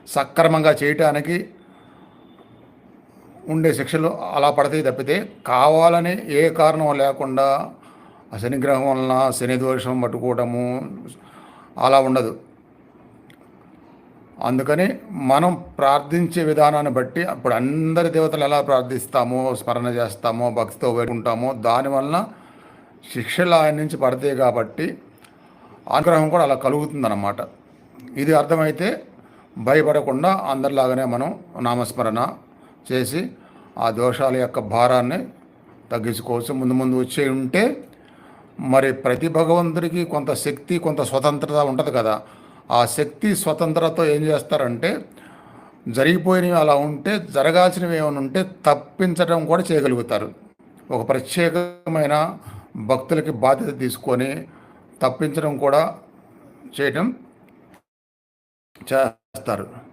సక్రమంగా చేయటానికి ఉండే శిక్షలు అలా పడతాయి తప్పితే కావాలని ఏ కారణం లేకుండా శనిగ్రహం వలన శని దోషం పట్టుకోవడము అలా ఉండదు. అందుకని మనం ప్రార్థించే విధానాన్ని బట్టి అప్పుడు అందరి దేవతలు ఎలా ప్రార్థిస్తామో, స్మరణ చేస్తామో, భక్తితో వేడుకుంటామో దానివలన శిక్షలు ఆయన నుంచి పడతాయి కాబట్టి అనుగ్రహం కూడా అలా కలుగుతుందన్నమాట. ఇది అర్థమైతే భయపడకుండా అందరిలాగానే మనం నామస్మరణ చేసి ఆ దోషాల యొక్క భారాన్ని తగ్గించుకోవచ్చు. ముందు ముందు వచ్చే ఉంటే మరి ప్రతి భగవంతుడికి కొంత శక్తి, కొంత స్వతంత్రత ఉంటుంది కదా. ఆ శక్తి స్వతంత్రతతో ఏం చేస్తారంటే జరిగిపోయినవి అలా ఉంటే జరగాల్సినవి ఏమైనా ఉంటే తప్పించడం కూడా చేయగలుగుతారు. ఒక ప్రత్యేకమైన భక్తులకి బాధ్యత తీసుకొని తప్పించడం కూడా చేయటం చేస్తారు.